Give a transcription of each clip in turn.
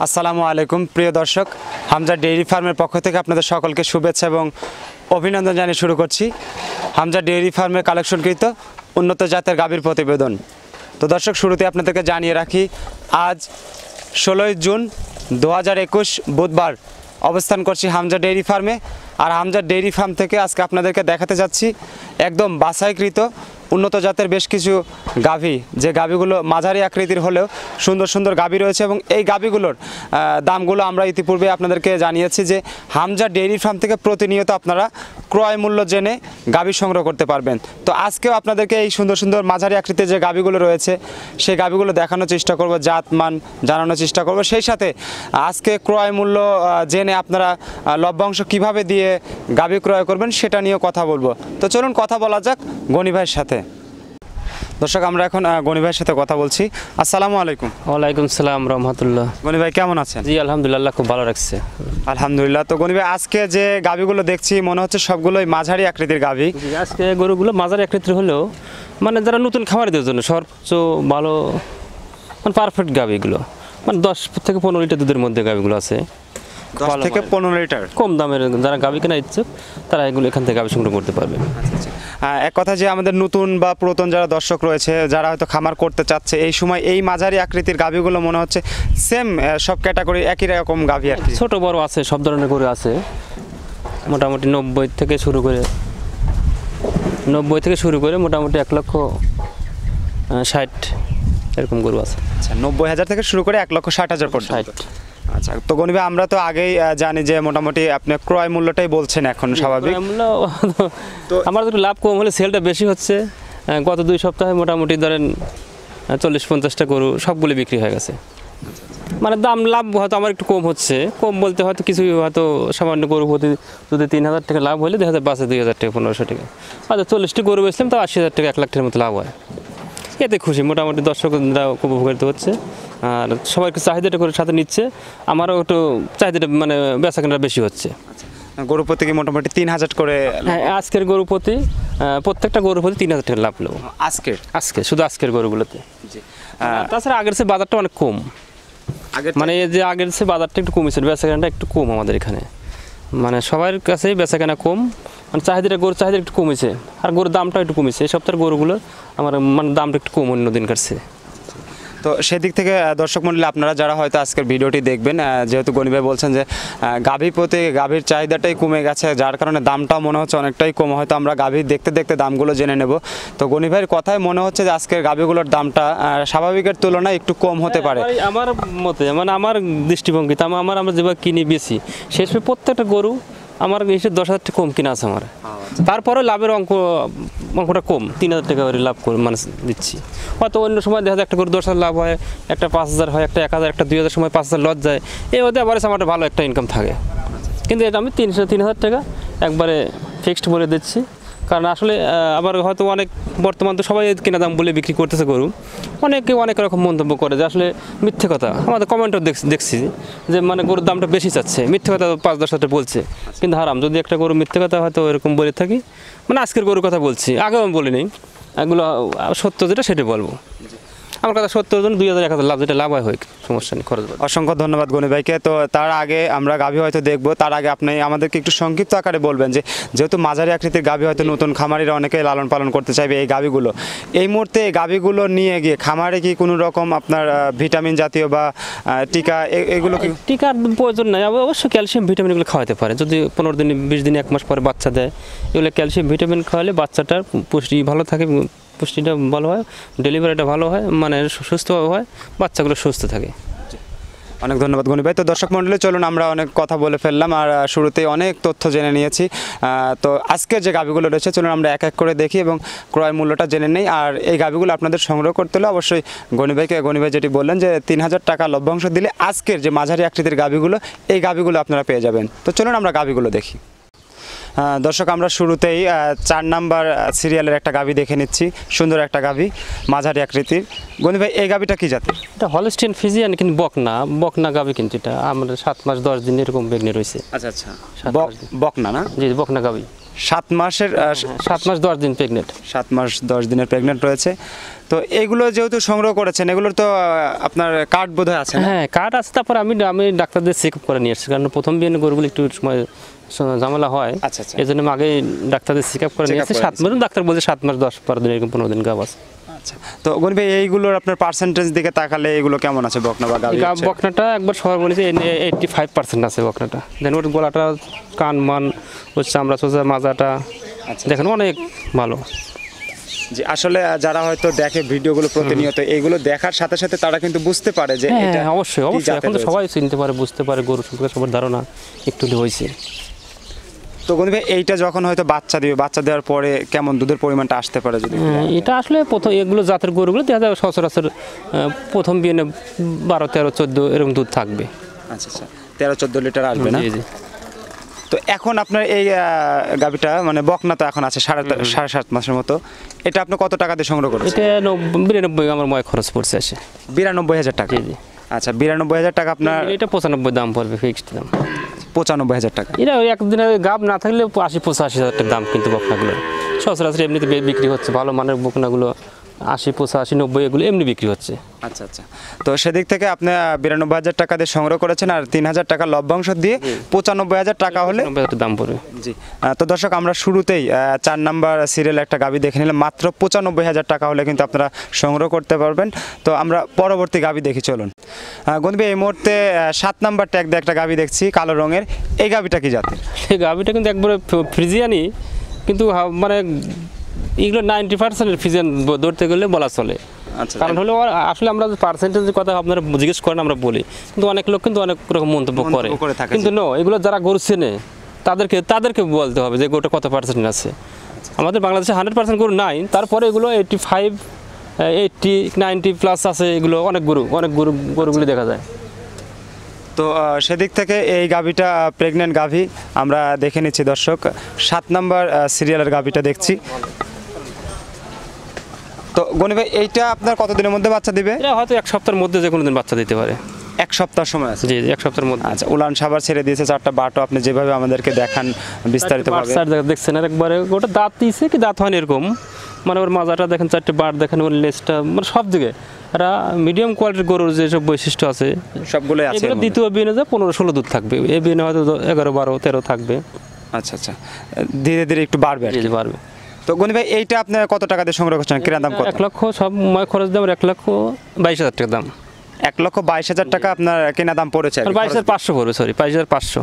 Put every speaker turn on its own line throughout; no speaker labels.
আসসালামু আলাইকুম প্রিয় দর্শক, হামজা ডেইরি ফার্মের পক্ষ থেকে আপনাদের সকলকে শুভেচ্ছা এবং অভিনন্দন জানিয়ে শুরু করছি হামজা ডেইরি ফার্মের কালেকশনকৃত উন্নত জাতের গাভীর প্রতিবেদন। তো দর্শক, শুরুতে আপনাদেরকে জানিয়ে রাখি, আজ 16ই জুন 2021 বুধবার অবস্থান করছি হামজা ডেইরি ফার্মে। আর হামজা ডেইরি ফার্ম থেকে আজকে আপনাদেরকে দেখাতে যাচ্ছি একদম বাছাইকৃত উন্নত জাতের বেশ কিছু গাভী, যে গাভীগুলো মাঝারি আকৃতির হলেও সুন্দর সুন্দর গাভী রয়েছে এবং এই গাভীগুলোর দামগুলো আমরা ইতিপূর্বে আপনাদেরকে জানিয়েছি যে হামজা ডেইরি ফার্ম থেকে প্রতিনিয়ত আপনারা ক্রয় মূল্য জেনে গাভী সংগ্রহ করতে পারবেন। তো আজকেও আপনাদেরকে এই সুন্দর সুন্দর মাঝারি আকৃতির যে গাভীগুলো রয়েছে সেই গাভীগুলো দেখানোর চেষ্টা করব, জাত মান জানানোর চেষ্টা করব, সেই সাথে আজকে ক্রয় মূল্য জেনে আপনারা লভ্যাংশ কীভাবে দিয়ে গাভী ক্রয় করবেন সেটা নিয়েও কথা বলবো। তো চলুন কথা বলা যাক গনি ভাইয়ের সাথে। দর্শক, আমরা এখন গনি ভাইয়ের সাথে কথা বলছি। আসসালামু আলাইকুম।
ওয়ালাইকুম সালাম রহমতুল্লাহ।
গনি ভাই কেমন আছেন?
জি আলহামদুলিল্লাহ, খুব ভালো রাখছে।
আলহামদুলিল্লাহ। তো গনি ভাই, আজকে যে গাভীগুলো দেখছি মনে হচ্ছে সবগুলোই মাঝারি আকৃতির গাভী।
আজকে গরুগুলো মাঝারি আকৃতির হলেও মানে যারা নতুন খামারিদের জন্য সর্বোচ্চ ভালো মানে পারফেক্ট গাভীগুলো, মানে 10 থেকে 15 লিটার দুধের মধ্যে গাভীগুলো আছে।
10 থেকে 15 লিটার
কম দামের যারা গাভী কেনা ইচ্ছুক তারা এগুলো এখান থেকে গাভী সংগ্রহ করতে পারবে।
এক কথা, যে আমাদের নতুন বা পুরাতন যারা দর্শক রয়েছে, যারা হয়তো খামার করতে চাচ্ছে, এই সময় এই মাঝারি আকৃতির গাভীগুলো মনে হচ্ছে সেম সব ক্যাটাগরি একই রকম গাভী আর কি।
ছোট বড় আছে, সব ধরনের গরু আছে। মোটামুটি 90 থেকে শুরু করে মোটামুটি 1,60,000 এরকম গরু আছে।
আচ্ছা, 90,000 থেকে শুরু করে 1,60,000 পর্যন্ত। আচ্ছা, তো গনি ভাই, আমরা তো আগেই জানি যে মোটামুটি আপনি ক্রয় মূল্যটাই বলছেন এখন স্বাভাবিক।
তো আমার একটু লাভ কম হলে সেলটা বেশি হচ্ছে। গত 2 সপ্তাহে মোটামুটি ধরেন 40-50টা গরু সবগুলো বিক্রি হয়ে গেছে। মানে দাম লাভ হয়তো আমার একটু কম হচ্ছে, কম বলতে হয়তো কিছু হয়তো সামান্য গরু প্রতি যদি 3,000 টাকা লাভ হলে 2,000 বাসে 2,000 টাকা 1,500 টাকা, হয়তো 40টি গরু বেচলাম তো 80,000 টাকা 1,00,000 টাকার মতো লাভ হয়। এতে খুশি, মোটামুটি দর্শকরা খুব উপকৃত হচ্ছে আর সবাই একটু চাহিদাটা করে সাথে নিচ্ছে। আমারও একটু চাহিদাটা মানে বেচা কেনাটা বেশি হচ্ছে।
গরু প্রতি কি মোটামুটি 3,000 করে?
হ্যাঁ, আজকের গরু প্রতি প্রত্যেকটা গরু প্রতি 3,000 টাকা লাভ নেবো আজকে শুধু আজকের গরুগুলোতে। তাছাড়া আগের চেয়ে বাজারটা অনেক কম, মানে এই যে আগের চেয়ে বাজারটা একটু কমেছে, বেচা কেনাটা একটু কম আমাদের এখানে, মানে সবার কাছেই বেচা কেনা কম, মানে গরুর চাহিদা একটু কমেছে আর গরুর দামটা একটু কমেছে। এই সপ্তাহের গরুগুলো আমার মানে দামটা একটু কম অন্য দিন কাটছে।
তো সেদিক থেকে দর্শক মণ্ডলী, আপনারা যারা হয়তো আজকের ভিডিওটি দেখবেন, যেহেতু গনি ভাই বলছেন যে গাভীর চাহিদাটাই কমে গেছে, যার কারণে দামটাও মনে হচ্ছে অনেকটাই কম, হয়তো আমরা গাভী দেখতে দেখতে দামগুলো জেনে নেব। তো গনি ভাইয়ের কথায় মনে হচ্ছে যে আজকের গাভীগুলোর দামটা স্বাভাবিকের তুলনায় একটু কম হতে পারে।
আমার মতে, মানে আমার দৃষ্টিভঙ্গিতে আমরা যেভাবে কিনি বেশি, শেষ প্রত্যেকটা গরু আমার এসে 10,000 টাকা কম কিনা আছে আমার। তারপরে লাভের অঙ্কটা কম, 3,000 টাকা করে লাভ করে মানে দিচ্ছি। হয়তো অন্য সময় দেখা যায় একটা গরু 10,000 লাভ হয়, একটা 5,000 হয়, একটা 1,000, একটা 2,000 সময় 5,000 লস যায়। এই হতে আবার আমার ভালো একটা ইনকাম থাকে, কিন্তু এটা আমি 3,000 টাকা একবারে ফিক্সড বলে দিচ্ছি। কারণ আসলে আবার হয়তো অনেক বর্তমান তো সবাই কেনা দাম বলে বিক্রি করতেছে গরু, অনেকে অনেক রকম মন্তব্য করে যে আসলে মিথ্যে কথা। আমাদের কমেন্টও দেখছি যে মানে গরুর দামটা বেশি চাচ্ছে, মিথ্যে কথা 5-10 হাজার বলছে, কিন্তু হারাম যদি একটা গরু মিথ্যে কথা হয়তো এরকম বলে থাকি। মানে আজকের গরুর কথা বলছি, আগেও আমি বলিনি, এগুলো সত্য যেটা সেটা বলবো। আমার কথা 70 জন 2,000-1,000 লাভ, যেটা লাভ হয় সমস্যা নেই, খরচ।
অসংখ্য ধন্যবাদ গনি ভাইকে। তো তার আগে আমরা গাভী হয়তো দেখবো, তার আগে আপনি আমাদেরকে একটু সংক্ষিপ্ত আকারে বলবেন যে যেহেতু মাঝারি আকৃতির গাভী হয়তো নতুন খামারিরা অনেকেই লালন পালন করতে চাইবে এই গাভীগুলো, এই মুহূর্তে এই গাভীগুলো নিয়ে গিয়ে খামারে কি কোনো রকম আপনার ভিটামিন জাতীয় বা টিকা এগুলো কি?
টিকার প্রয়োজন নাই, অবশ্যই ক্যালসিয়াম ভিটামিন এগুলো খাওয়াতে পারে। যদি 15 দিন 20 দিন 1 মাস পরে বাচ্চা দেয়, এগুলো ক্যালসিয়াম ভিটামিন খাওয়ালে বাচ্চাটার পুষ্টি ভালো থাকে, পুষ্টিটা ভালো হয়, ডেলিভারিটা ভালো হয়, মানে সুস্থভাবে হয়, বাচ্চাগুলো সুস্থ থাকে।
অনেক ধন্যবাদ গনি ভাই। তো দর্শক মণ্ডলী, চলুন আমরা অনেক কথা বলে ফেললাম আর শুরুতেই অনেক তথ্য জেনে নিয়েছি। তো আজকের যে গাভীগুলো রয়েছে চলুন আমরা এক এক করে দেখি এবং ক্রয় মূল্যটা জেনে নেই। আর এই গাভীগুলো আপনাদের সংগ্রহ করতে হলে অবশ্যই গনি ভাই যেটি বললেন যে 3,000 টাকা লভ্যাংশ দিলে আজকের যে মাঝারি আকৃতির গাভীগুলো, এই গাভীগুলো আপনারা পেয়ে যাবেন। তো চলুন আমরা গাভীগুলো দেখি। দর্শক, আমরা শুরুতেই 4 নাম্বার সিরিয়ালের একটা গাভী দেখে নিচ্ছি, সুন্দর একটা গাভী মাঝারি আকৃতির। গনি ভাই, এই গাভীটা কি জাতের?
এটা হলস্টিয়ান ফ্রিজিয়ান, কিন্তু বকনা গাভী, কিন্তু এটা আমাদের 7 মাস 10 দিন এরকম প্রেগনেন্ট রয়েছে।
আচ্ছা, বকনা না?
জি, বকনা গাভী,
7 মাস 10 দিন প্রেগনেন্ট। 7 মাস 10 দিনের প্রেগনেন্ট রয়েছে। তো এগুলো যেহেতু সংগ্রহ করেছেন, এগুলোর তো আপনার কার্ড বোধহয় আছে না?
হ্যাঁ কার্ড আছে, তারপর আমি ডাক্তারদের চেক আপ করে নিয়ে এসেছি, কারণ প্রথম বিয়ে গরুগুলো একটু সময় ঝামেলা হয়।
আচ্ছা আচ্ছা।
এই জন্য আমি আগে ডাক্তারদের চেক আপ করে নিয়ে এসেছি। 7 মাস, ডাক্তার বলছে 7 মাস 10-12 দিন এরকম 15 দিন গাব আছে।
আচ্ছা, তো গনি ভাই এইগুলোর আপনার পার্সেন্টেজ দিকে তাকালে এগুলো কেমন আছে বকনা বা গাভী?
বকনাটা একবার সর্বনিম্ন 85% আছে বকনাটা। দেন ওর গলাটা, কান মান, ওর চামড়া চোচা, মাজাটা দেখেন অনেক ভালো।
জি, আসলে যারা হয়তো দেখে ভিডিওগুলো প্রতিনিয়ত, এইগুলো দেখার সাথে সাথে তারা কিন্তু বুঝতে পারে যে এটা
অবশ্যই অবশ্যই এখন তো সবাই চিনতে পারে, বুঝতে পারে, গরু সম্পর্কে সবার ধারণা একটু হয়েছে।
তো গনি ভাই এইটা যখন হয়তো বাচ্চা দিবে, বাচ্চা দেওয়ার পরে কেমন দুধের পরিমাণটা আসতে পারে যদি?
এটা আসলে প্রথম এগুলো জাতের গরুগুলো দেখা যায় সচরাচর প্রথম বিয়ে 12, 13, 14 এরকম দুধ থাকবে।
আচ্ছা আচ্ছা, 13-14 লিটার আসবে না?
জি জি।
তো এখন আপনার এই গাভীটা মানে বকনা তো এখন আছে 7.5 মাসের মতো, এটা আপনি কত টাকা দিয়ে সংগ্রহ করেছেন?
এটা 92 আমার ময় খরচ পড়ছে আসে।
92,000 টাকা?
জি জি।
আচ্ছা, 92,000 টাকা আপনার?
এটা 95 দাম পড়বে, ফিক্সড দাম
95,000 টাকা।
এটা ওই একদিনে গাব না থাকলে 80-85 হাজার দাম, কিন্তু বকনাগুলো সচরাচর এমনিতে বিক্রি হচ্ছে, ভালো মানের বকনাগুলো 80-85-90 এগুলো এমনি বিক্রি হচ্ছে।
আচ্ছা আচ্ছা, তো সেদিক থেকে আপনি 92,000 টাকা দিয়ে সংগ্রহ করেছেন, আর 3,000 টাকা লভ্যাংশ দিয়ে 95,000 টাকা হলে
দাম পড়বে।
জি, তো দর্শক আমরা শুরুতেই 4 নাম্বার সিরিয়াল একটা গাভী দেখে নিলাম, মাত্র 95,000 টাকা হলে কিন্তু আপনারা সংগ্রহ করতে পারবেন। তো আমরা পরবর্তী গাভী দেখি, চলুন। গনবি এই মুহূর্তে 7 নাম্বার ট্যাগ দিয়ে একটা গাভী দেখছি কালো রঙের, এই গাভীটা কি জাতের?
এই গাভীটা কিন্তু একবারে ফ্রিজিয়ানি, কিন্তু মানে এগুলো 90% ফ্রিজিয়ান ধরতে গেলে বলা চলে।
আচ্ছা,
কারণ হলো আসলে আমরা পার্সেন্টেজের কথা আপনারা জিজ্ঞেস করেন, আমরা বলি, কিন্তু অনেক লোক কিন্তু অনেক রকম মন্তব্য করে, কিন্তু এগুলো যারা গরু চেনে তাদেরকে বলতে হবে যে গরুটা কত পার্সেন্ট আছে। আমাদের বাংলাদেশে 100% গরু নাই, তারপরে এগুলো 85, 80, 90 প্লাস আছে, এগুলো অনেক গরুগুলি দেখা যায়।
তো সেদিক থেকে এই গাভীটা প্রেগনেন্ট গাভী আমরা দেখে নিচ্ছি দর্শক। 7 নাম্বার সিরিয়ালের গাভীটা দেখছি। তো গনি ভাই এইটা আপনার কত দিনের মধ্যে বাচ্চা দিবে?
এটা হয়তো 1 সপ্তাহের মধ্যে যে কোনো দিন বাচ্চা দিতে পারে।
1 সপ্তাহ সময় আছে?
জি 1 সপ্তাহের মধ্যে।
আচ্ছা, উলান সাবার ছেড়ে দিয়েছে, 4টা বাটও আপনি যেভাবে আমাদেরকে দেখান বিস্তারিতভাবে
দেখছেন, আর একবারে ওটা দাঁত দিয়েছে কি দাঁত হয়নি এরকম, মানে ওর মাজাটা দেখেন, 4টে বাট দেখেন, ওর লেজটা, মানে সব দিকে এরা মিডিয়াম কোয়ালিটির গরুর যেসব বৈশিষ্ট্য আছে
সবগুলোই আছে।
এগুলো দ্বিতীয় বিনে যে 15-16 দুধ থাকবে, এই বিনে হয়তো 11, 12, 13 থাকবে।
আচ্ছা আচ্ছা, ধীরে ধীরে একটু বাড়বে আর কি।
বাড়বে।
তো গনি ভাই এইটা আপনি কত টাকা দিয়ে সংগ্রহ করছেন, কিনা দাম কত?
1 লক্ষ সব ময় খরচ দাম 1,22,000 টাকা দাম।
1,22,000 টাকা আপনার কেনা দাম পড়েছে?
22,500 পড়বে, সরি 22,500।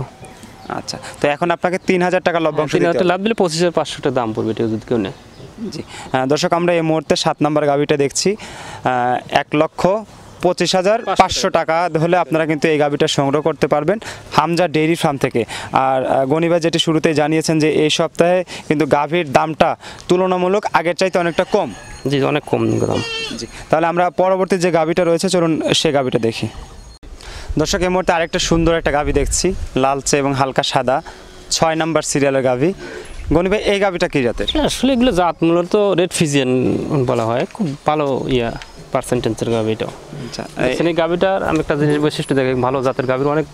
আচ্ছা, তো এখন আপনাকে 3,000 টাকা লভ্যাংশ দিতে হবে।
লাভ দিলে 25,500 টাকা দাম পড়বে, এটা যদি কেউ নেয়।
জি, দর্শক আমরা এই মুহূর্তে 7 নাম্বার গাভীটা দেখছি, 1,25,500 টাকা হলে আপনারা কিন্তু এই গাভীটা সংগ্রহ করতে পারবেন হামজা ডেইরি ফার্ম থেকে। আর গনিবা যেটি শুরুতেই জানিয়েছেন যে এই সপ্তাহে কিন্তু গাভীর দামটা তুলনামূলক আগের চাইতে অনেকটা কম।
জি, অনেক কম দাম।
জি, তাহলে আমরা পরবর্তী যে গাভীটা রয়েছে চলুন সে গাভীটা দেখি। দর্শক এই মুহূর্তে আরেকটা সুন্দর একটা গাভী দেখছি, লালচে এবং হালকা সাদা, 6 নাম্বার সিরিয়ালের গাভী। গনি ভাই এই গাভীটা কি জাতের?
আসলে এগুলো জাত মূলত রেড ফিজিয়ান বলা হয়, খুব ভালো পার্সেন্টেজের গাভী এটাও।
আচ্ছা,
এই গাভীটার আমি একটা জিনিস বৈশিষ্ট্য দেখি, ভালো জাতের গাভীর অনেক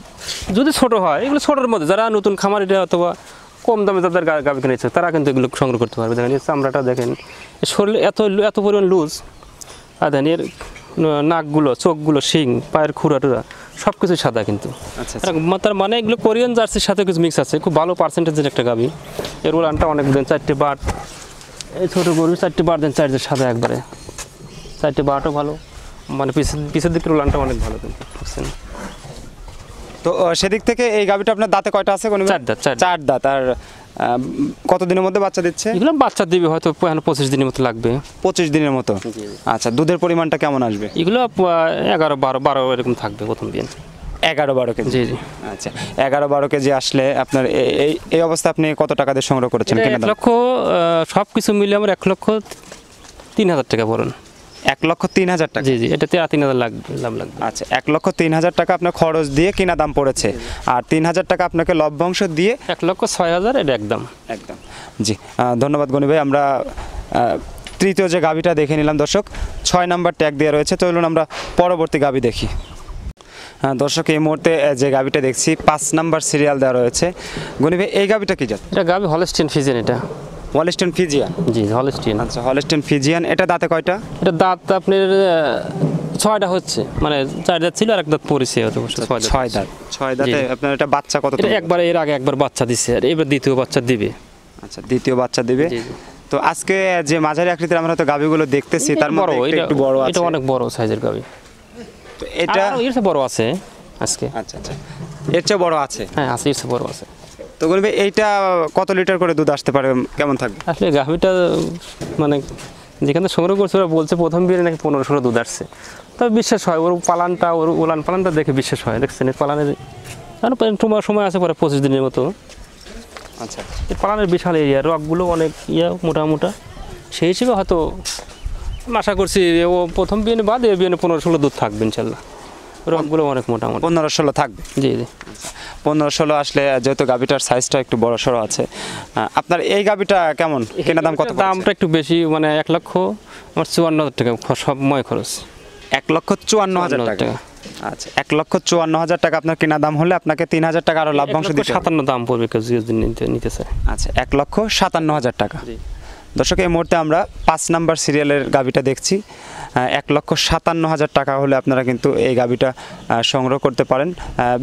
যদি ছোট হয়, এগুলো ছোটোর মধ্যে যারা নতুন খামারিরা অথবা কম দামে যাদের গাভী কিনেছে তারা কিন্তু এগুলো সংগ্রহ করতে পারবে। দেখেন চামড়াটা দেখেন, শরীরে এত পরিমাণ লুজ, আর দেখেন এর নাকগুলো, চোখগুলো, শিং, পায়ের খুঁড়া সব কিছু সাদা কিন্তু।
আচ্ছা,
তার মানে এগুলো কোরিয়ান জার্সির সাথে কিছু মিক্স আছে, খুব ভালো পার্সেন্টেজের একটা গাভী। এর উলানটা অনেক দেন, 4টে বাট, এই ছোটো গরু 4টে বাট দেন, 4 সাদা একবারে, 4টে বাটও ভালো, মানে পিছের দিকের উলানটা অনেক ভালো কিন্তু, বুঝছেন।
তো সেদিক থেকে এই গাভীটা আপনার দাঁতে কয়টা আছে? 4 দাঁত। আর কতদিনের মধ্যে বাচ্চা দিচ্ছে?
এগুলো বাচ্চা দিবে হয়তো 25 দিনের মতো লাগবে।
25 দিনের মতো? আচ্ছা, দুধের পরিমাণটা কেমন আসবে?
এগুলো 11, 12 এরকম থাকবে প্রথম দিন।
11-12 কেজি?
জি জি।
আচ্ছা, 11-12 কেজি আসলে আপনার এই অবস্থা আপনি কত টাকা দিয়ে সংগ্রহ করেছেন?
1 লক্ষ সব কিছু মিলে আমার 1,03,000 টাকা পড়ুন।
1,03,000 টাকা?
জি জি, এটা 3,000 লাগবে।
আচ্ছা, 1,03,000 টাকা আপনার খরচ দিয়ে কিনা দাম পড়েছে, আর 3,000 টাকা আপনাকে লভ্যাংশ দিয়ে
1,06,000 এটা একদম।
জি, ধন্যবাদ গনি ভাই। আমরা তৃতীয় যে গাভীটা দেখে নিলাম দর্শক, 6 নাম্বার ট্যাগ দেওয়া রয়েছে। চলুন আমরা পরবর্তী গাভী দেখি। দর্শক এই মুহূর্তে যে গাভীটা দেখছি 5 নাম্বার সিরিয়াল দেওয়া রয়েছে। গনি ভাই এই গাভীটা কি জাত?
এটা গাভী হলস্টিয়ান ফ্রিজিয়ান। এটা
হলস্টেইন ফিজিয়ান।
জি হলস্টিয়ান।
আচ্ছা, হলস্টেইন ফিজিয়ান। এটা দাঁতে কয়টা?
এটা দাঁত আপনার 6টা হচ্ছে, মানে 4 দাঁত ছিল আর এক দাঁত পড়েছে, হয়তো
6 দাঁত। 6 দাঁতে আপনার এটা বাচ্চা কত?
এটা একবার এর আগে একবার বাচ্চা দিছে, আর এবার দ্বিতীয় বাচ্চা দিবে।
আচ্ছা, দ্বিতীয় বাচ্চা দিবে।
জি জি।
তো আজকে যে মাঝারি আকৃতির আমরা তো গাভীগুলো দেখতেছি, তার মধ্যে একটু বড় আছে।
এটা অনেক বড় সাইজের গাভী।
তো এটা
এর চেয়ে বড় আছে আজকে।
আচ্ছা আচ্ছা, এর চেয়ে বড় আছে।
হ্যাঁ আছে, এর চেয়ে বড় আছে।
তো বলবে এইটা কত লিটার করে দুধ আসতে পারে, কেমন থাকবে?
আসলে গাভীটা মানে যেখানে সংগ্রহ করছে ওরা বলছে প্রথম বিয়ে নাকি 15-16 দুধ আসছে। তবে বিশ্বাস হয়, ওর পালানটা, ওর উলান পালানটা দেখে বিশ্বাস হয়। দেখছেন এই পালানের তোমার সময় আছে পরে 25 দিনের মতো।
আচ্ছা,
এই পালানের বিশাল এরিয়া, রকগুলো অনেক মোটা মোটা। সেই হিসেবে হয়তো আশা করছি ও প্রথম বিয়ে বাদ এ বিয়ে 15-16 দুধ থাকবে ইনশাল্লাহ। রকগুলো অনেক মোটা মোটা।
15-16 থাকবে।
জি জি।
15-16 আসলে যেহেতু গাভীটার সাইজটা একটু বড় সড়ো আছে। আপনার এই গাভীটা কেমন, কেনা দাম কত?
দামটা একটু বেশি, মানে 1,54,000 টাকা সময় খরচ।
1,54,000 টাকা। আচ্ছা, 1,54,000 টাকা আপনার কেনা দাম হলে আপনাকে 3,000 টাকা আরো লাভ্যাংশ দিতে হবে।
57 দাম পড়বে কেউ যদি নিতে চায়।
আচ্ছা, 1,57,000 টাকা। দর্শক, এই মুহূর্তে আমরা 5 নাম্বার সিরিয়ালের গাভীটা দেখছি। 1,57,000 টাকা হলে আপনারা কিন্তু এই গাভীটা সংগ্রহ করতে পারেন।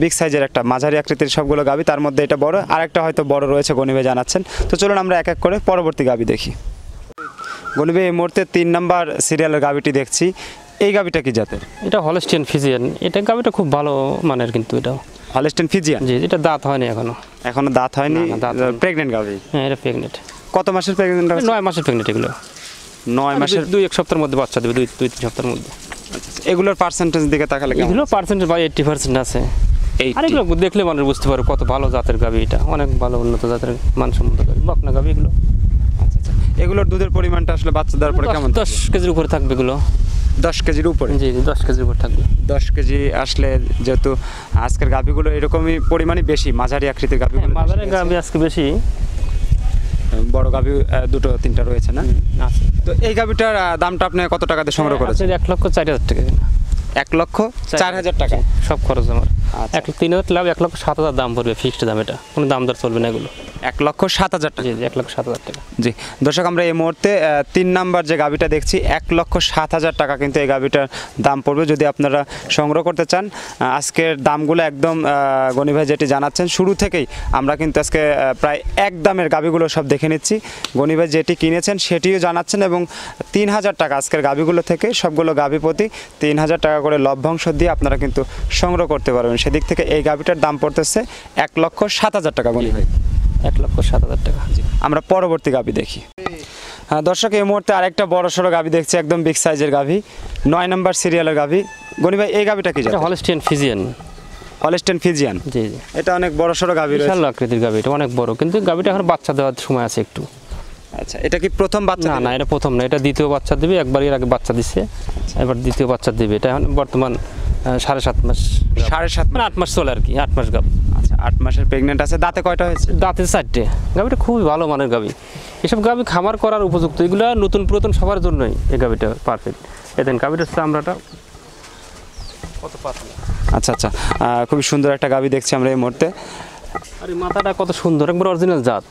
বিগ সাইজের একটা মাঝারি আকৃতির সবগুলো গাভী, তার মধ্যে এটা বড়, আর একটা হয়তো বড় রয়েছে, গনি ভাই জানাচ্ছেন। তো চলুন আমরা এক এক করে পরবর্তী গাভী দেখি। গনি ভাই, এই মুহূর্তে 3 নাম্বার সিরিয়ালের গাভীটি দেখছি। এই গাভীটা কি জাতের?
এটা হলস্টিয়ান ফিজিয়ান। এটা গাভীটা খুব ভালো মানের, কিন্তু এটা
হলস্টেইন ফিজিয়ান।
জি, এটা দাঁত হয়নি
এখনো দাঁত হয়নি। প্রেগনেন্ট গাভী?
হ্যাঁ, এটা প্রেগনেন্ট।
কত মাসের প্রেগনেন্ট?
9 মাসের প্রেগনেন্ট এগুলো।
9 মাসের।
2-1 সপ্তাহের মধ্যে বাচ্চা দেবে, 2-3 সপ্তাহের মধ্যে।
এগুলোর পার্সেন্টেজ দিকে তাকালে
এগুলো পার্সেন্টেজ ভাই 80% আছে। আর এগুলো দেখলে মানুষ বুঝতে পারে কত ভালো জাতের গাভী। এটা অনেক ভালো উন্নত জাতের মানসম্মত গাভী, বকনা গাভী এগুলো।
আচ্ছা আচ্ছা, এগুলোর দুধের পরিমাণটা আসলে বাচ্চা দেওয়ার পরে কেমন?
10 কেজির উপরে থাকবে এগুলো।
10 কেজির উপরে?
জি জি, 10 কেজির উপরে থাকবে।
10 কেজি আসলে, যেহেতু আজকের গাভীগুলো এরকমই পরিমাণই বেশি, মাঝারি আকৃতির গাভীগুলো।
মাঝারি গাভী আজকে বেশি,
বড় গাভী 2-3টা রয়েছে না?
আছে।
তো এই গাভীটার দামটা আপনি কত টাকা দিয়ে সংগ্রহ করেছেন?
1,04,000 টাকা।
1,04,000 টাকা
সব খরচ আমার।
আচ্ছা।
3,000 লাভ, 1,07,000 দাম পড়বে, ফিক্সড দাম। এটা কোনো দাম দর চলবে না এগুলো।
1,07,000 টাকা।
জি জি, 1,07,000 টাকা।
জি দর্শক, আমরা এই মুহূর্তে 3 নাম্বার যে গাভীটা দেখছি, 1,07,000 টাকা কিন্তু এই গাভীটার দাম পড়বে। যদি আপনারা সংগ্রহ করতে চান, আজকের দামগুলো একদম গনি ভাই যেটি জানাচ্ছেন শুরু থেকেই, আমরা কিন্তু আজকে প্রায় এক দামের গাভীগুলো সব দেখে নিচ্ছি। গনি ভাই যেটি কিনেছেন সেটিও জানাচ্ছেন, এবং 3,000 টাকা আজকের গাভীগুলো থেকে সবগুলো গাভী প্রতি 3,000 টাকা করে লভ্যাংশ দিয়ে আপনারা কিন্তু সংগ্রহ করতে পারবেন। সেদিক থেকে এই গাভীটার দাম পড়তেছে 1,07,000 টাকা। গনি ভাই,
1,07,000 টাকা।
আমরা পরবর্তী গাভী দেখি। হ্যাঁ দর্শক, এই মুহূর্তে আরেকটা বড় সড়ো গাভী দেখছি, একদম বিগ সাইজের গাভী, 9 নাম্বার সিরিয়ালের গাভী। গনি ভাই, এই গাভীটা কি?
এটা হলস্টিয়ান ফিজিয়ান।
Holstein Friesian.
জি জি,
এটা অনেক বড় সড়ো গাভী রয়েছে।
বিশাল আকৃতির গাভী, এটা অনেক বড়, কিন্তু গাভীটা এখন বাচ্চা দেওয়ার সময় আছে একটু।
আচ্ছা, এটা কি প্রথম বাচ্চা?
না না, এটা প্রথম না, এটা দ্বিতীয় বাচ্চা দিবে। একবার এর আগে বাচ্চা দিচ্ছে, এবার দ্বিতীয় বাচ্চা দিবে। এটা এখন বর্তমান 7.5 মাস।
7.5
মানে 8 মাস চলে আর কি, 8 মাস গাভ।
আচ্ছা, 8 মাসের প্রেগনেন্ট আছে। দাঁতে কয়টা হয়েছে?
দাঁতে 4টে। গাভীটা খুবই ভালো মানের গাভী। এসব গাভী খামার করার উপযুক্ত, এগুলো নতুন পুরাতন সবার জন্যই এই গাভীটা পারফেক্ট। এদেন গাভীটার চামড়াটা কত পাতলা।
আচ্ছা আচ্ছা, খুবই সুন্দর একটা গাভী দেখছি আমরা এই মুহূর্তে।
আর এই মাথাটা কত সুন্দর, একবার অরিজিনাল জাত।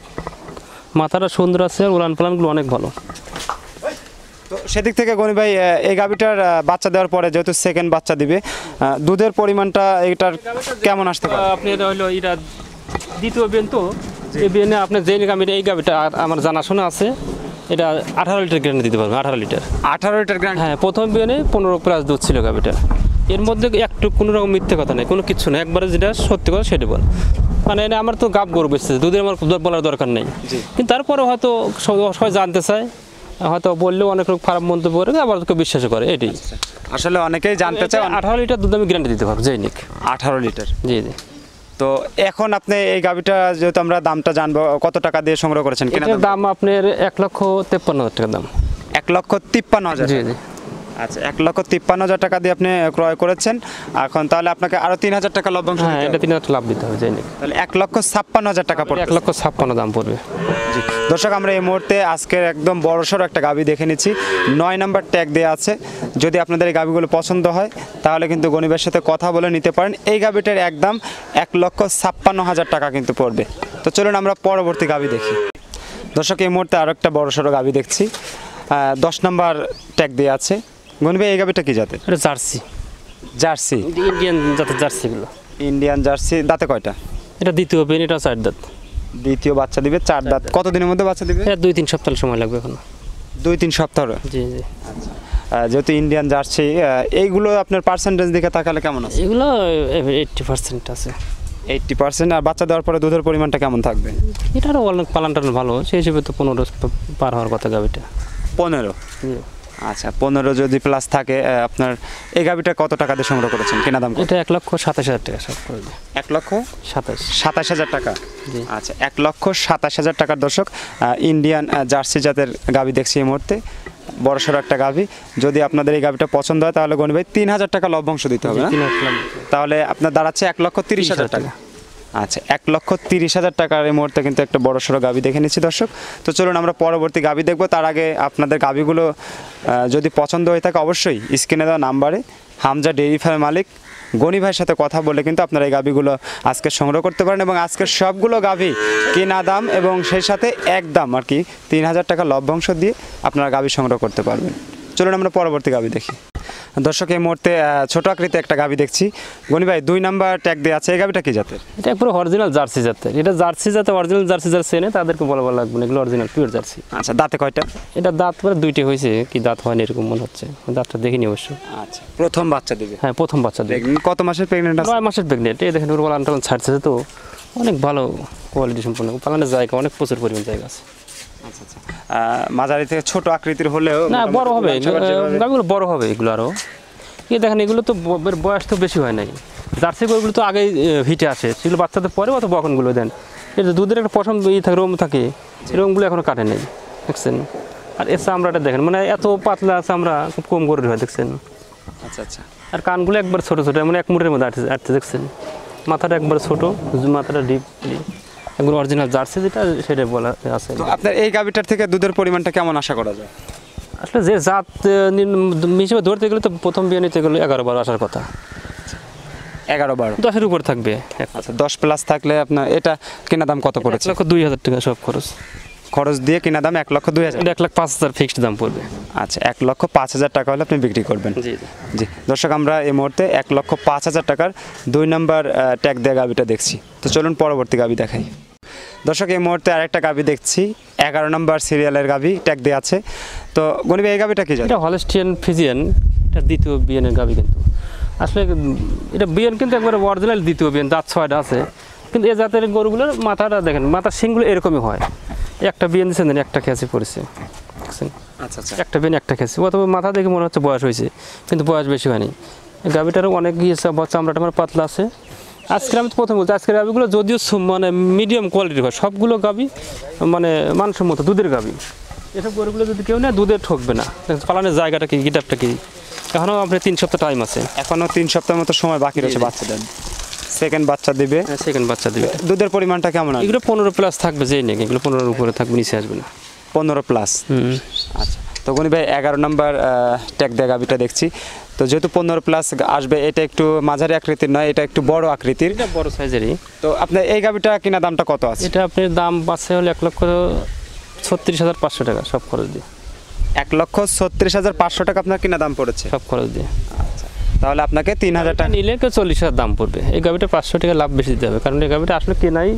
মাথাটা সুন্দর আছে, আর উলান পালানগুলো অনেক ভালো।
তো সেদিক থেকে গনি ভাই, এই গাভীটার বাচ্চা দেওয়ার পরে যেহেতু সেকেন্ড বাচ্চা দিবে, দুধের পরিমাণটা এটার কেমন আসতে পারে?
আপনি এটা হলো এটা দ্বিতীয় বিয়ান, তো এই বিয়ানে আপনি যে গাভীটা, এই গাভীটা আমার জানাশোনা আছে, এটা 18 লিটার গ্যারান্টি দিতে পারবেন। 18 লিটার।
18 litre guarantee?
হ্যাঁ, প্রথম বিয়ানে 15+ দুধ ছিল গাভীটা। এর মধ্যে একটু কোনো রকম মিথ্যে কথা নেই, কোনো কিছু নেই, একবারে যেটা সত্যি কথা সেটা বল। মানে এটা আমার তো গাভ গরু বেচছে, দুধের আমার বলার দরকার নেই। কিন্তু তারপরে হয়তো সবাই জানতে চায়, হয়তো বললেও অনেক লোক খারাপ মন্তব্য করে, আবার কেউ বিশ্বাস করে। এটাই
আসলে অনেকেই জানতে চায়।
18 লিটার দুধ আমি গ্যারান্টি দিতে পারবো, যেই নিক।
18 লিটার?
জি জি।
তো এখন আপনি এই গাভীটা, যেহেতু আমরা দামটা জানবো, কত টাকা দিয়ে সংগ্রহ করেছেন?
এটার দাম আপনার 1,53,000 টাকা দাম।
1,53,000?
জি জি।
আচ্ছা, 1,53,000 টাকা দিয়ে আপনি ক্রয় করেছেন। এখন তাহলে আপনাকে আরো 3,000 টাকা লভ্যাংশ দিতে
হ্যাঁ,
হবে।
এটা 3,000 লাভ দিতে হবে, যেই নিক।
তাহলে 1,56,000 টাকা পড়বে।
1,56,000 দাম পড়বে।
জি দর্শক, আমরা এই মুহূর্তে আজকের একদম বড়সড় একটা গাভী দেখে নিচ্ছি, 9 নাম্বার ট্যাগ দেওয়া আছে। যদি আপনাদের এই গাভীগুলো পছন্দ হয় তাহলে কিন্তু গনিবের সাথে কথা বলে নিতে পারেন। এই গাভীটার একদম 1,56,000 টাকা কিন্তু পড়বে। তো চলুন আমরা পরবর্তী গাভী দেখি। দর্শক এই মুহূর্তে আরো একটা বড় সড়ো গাভী দেখছি, 10 নাম্বার ট্যাগ দিয়ে আছে। গনি ভাই এই গাভীটা কি জাতের?
এটা জার্সি,
জার্সি,
ইন্ডিয়ান জাতের জার্সিগুলো।
Indian jersey. দাঁতে কয়টা?
এটা দ্বিতীয় বিন, এটা 4 দাঁত।
দ্বিতীয় বাচ্চা দিবে, 4 দাঁত। কতদিনের মধ্যে বাচ্চা দিবে?
এটা 2-3 সপ্তাহ সময় লাগবে এখন।
2-3 সপ্তাহ।
জি জি।
যেহেতু ইন্ডিয়ান জার্সি, এইগুলো আপনার পার্সেন্টেজ দিকে তাকালে কেমন আছে?
এগুলো 80% আছে।
80%। আর বাচ্চা দেওয়ার পরে দুধের পরিমাণটা কেমন থাকবে?
এটারও অনেক পালন টালন ভালো, সেই হিসেবে তো 15 পার হওয়ার কথা গাভিটা।
15। আচ্ছা, 15 যদি প্লাস থাকে। আপনার এই গাভিটা কত টাকা দিয়ে সংগ্রহ করেছেন? কেনা দাম
এটা 1,27,000 টাকা সব করে দিয়ে।
1,27,000 টাকা।
জি।
আচ্ছা, 1,27,000 টাকার দর্শক ইন্ডিয়ান জার্সি জাতের গাভি দেখছি এই মুহূর্তে, বড় সড়ো একটা গাভি। যদি আপনাদের এই গাভিটা পছন্দ হয় তাহলে গনি ভাই 3,000 টাকা লভ্যাংশ দিতে হবে না? তাহলে আপনার দাঁড়াচ্ছে 1,30,000 টাকা। আচ্ছা, 1,30,000 টাকার এই মুহূর্তে কিন্তু একটা বড় সড়ো গাভি দেখে নিচ্ছি দর্শক। তো চলুন আমরা পরবর্তী গাভি দেখবো। তার আগে আপনাদের গাভিগুলো যদি পছন্দ হয়ে থাকে অবশ্যই স্ক্রিনে দেওয়া নাম্বারে হামজা ডেইরি ফার্মের মালিক গনি ভাইয়ের সাথে কথা বলে কিন্তু আপনারা এই গাভিগুলো আজকে সংগ্রহ করতে পারেন। এবং আজকের সবগুলো গাভি কেনা দাম এবং সেই সাথে একদম আর কি 3,000 টাকা লভ্যাংশ দিয়ে আপনারা গাভি সংগ্রহ করতে পারবেন। চলুন আমরা পরবর্তী গাভি দেখি। দর্শক এই মুহূর্তে ছোট আকৃতি একটা গাভি দেখছি। গনি ভাই 2 নাম্বার ট্যাগ দিয়ে আছে, এই গাভিটা কি জাতের?
এটা একবারে অরিজিনাল জার্সি জাতের। এটা জার্সি জাতের, অরিজিনাল জার্সি যারা চেনে তাদেরকে বলা লাগবে না, এগুলো অরিজিনাল পিওর জার্সি।
আচ্ছা, দাঁতে কয়টা?
এটা দাঁত পরে 2টি হয়েছে, কি দাঁত হয়নি এরকম মনে হচ্ছে, দাঁতটা দেখিনি অবশ্য।
আচ্ছা, প্রথম বাচ্চা দিবে?
হ্যাঁ, প্রথম বাচ্চা দেবে।
কত মাসের প্রেগনেন্ট আছে?
9 মাসের প্রেগনেন্ট। এই দেখেন ওর পালান টালান ছাড়ছে, তো অনেক ভালো কোয়ালিটি সম্পন্ন পালানের জায়গা, অনেক প্রচুর পরিমাণ জায়গা আছে।
আচ্ছা আচ্ছা, মাঝারি থেকে ছোট আকৃতির হলেও
না বড় হবে, গাভিগুলো বড় হবে এগুলো আরও। এই দেখেন এগুলো তো বয়স তো বেশি হয় নাই, জার্সি গরুগুলো তো আগেই হিটে আসে, সেগুলো বাচ্চাদের পরে অত বকনগুলো দেন। এটা দুধের একটা পশম থাকে, রোম থাকে, সেই রোমগুলো এখনও কাটে নেই, দেখছেন। আর এর চামড়াটা দেখেন, মানে এত পাতলা চামড়া, খুব কম গরুর হয়, দেখছেন।
আচ্ছা আচ্ছা।
আর কানগুলো একবার ছোটো ছোটো, মানে 1 মুঠের মধ্যে আটতে, দেখছেন। মাথাটা একবার ছোটো, মাথাটা ডিপ, একবার অরিজিনাল জার্সি যেটা সেটা বলা আছে।
তো আপনার এই গাভিটার থেকে দুধের পরিমাণটা কেমন আশা করা যায়?
আসলে যে জাত হিসেবে ধরতে গেলে তো প্রথম বিয়ে নিতে গেলে 11-12 আসার কথা।
11-12,
10-এর উপর থাকবে।
আচ্ছা, 10 প্লাস থাকলে আপনার এটা কেনা দাম কত পড়েছে?
1,02,000 টাকা সব খরচ
দিয়ে কেনা দাম 1,02,000।
এটা 1,05,000 ফিক্সড দাম পড়বে।
আচ্ছা, 1,05,000 টাকা হলে আপনি বিক্রি করবেন?
জি
জি। দর্শক আমরা এই মুহূর্তে 1,05,000 টাকার 2 নাম্বার ট্যাগ দেওয়া গাভিটা দেখছি। তো চলুন পরবর্তী গাভি দেখাই। দর্শক এই মুহূর্তে আরেকটা গাভি দেখছি, 11 নম্বর সিরিয়ালের গাভি, ট্যাগ দেওয়া আছে। তো গনি ভাই এই গাভিটা কি জাত?
এটা হলস্টিয়ান ফ্রিজিয়ান, এটা দ্বিতীয় বিয়ানের গাভি। কিন্তু আসলে এটা বিয়ান কিন্তু একবারে অরিজিনাল দ্বিতীয় বিয়ান, দাঁত 6টা আছে। কিন্তু এই জাতের গরুগুলোর মাথাটা দেখেন, মাথার শিংগুলো এরকমই হয়। একটা বিয়ান দিচ্ছেন, একটা খেঁচে পড়েছে, দেখছেন।
আচ্ছা আচ্ছা,
একটা বিয়ান একটা খেঁচে, অথবা মাথা দেখে মনে হচ্ছে বয়স হয়েছে, কিন্তু বয়স বেশি হয়নি। গাভিটারও অনেক চামড়াটা আমার পাতলা আছে। আজকে আমি তো প্রথম বলছি, আজকের গাভিগুলো যদিও মানে মিডিয়াম কোয়ালিটির হয়, সবগুলো গাভি মানে মানসম্মত দুধের গাভি। এসব গরুগুলো যদি কেউ নেয় দুধে ঠকবে না। পালানের জায়গাটা কি, গিটারটা কি, এখনও আপনার 3 সপ্তাহ টাইম আছে।
এখনও 3 সপ্তাহের মতো সময় বাকি রয়েছে বাচ্চা দেন। সেকেন্ড বাচ্চা দিবে?
সেকেন্ড বাচ্চা দিবে।
দুধের পরিমাণটা কেমন?
এগুলো 15 প্লাস থাকবে, যেই নেই এগুলো 15-এর উপরে থাকবে, নিচে আসবে না।
15 প্লাস। আচ্ছা, তো গনি ভাই 11 নম্বর ট্যাগ দেওয়া গাভিটা দেখছি। তো যেহেতু 15 প্লাস আসবে, এটা একটু মাঝারি আকৃতির নয়, এটা একটু বড় আকৃতির,
এটা বড় সাইজেরই।
তো আপনার এই গাভিটা কিনা দামটা কত আছে?
এটা আপনার দাম আছে হলো 1,36,500 টাকা সব খরচ দিয়ে।
1,36,500 টাকা আপনার কিনা দাম পড়েছে
সব খরচ দিয়ে।
আচ্ছা, তাহলে আপনাকে 3,000 টাকা
নিলে 40,000 দাম পড়বে। এই গাভিটা 500 টাকা লাভ বেশি দিতে হবে, কারণ এই গাভিটা আসলে কেনাই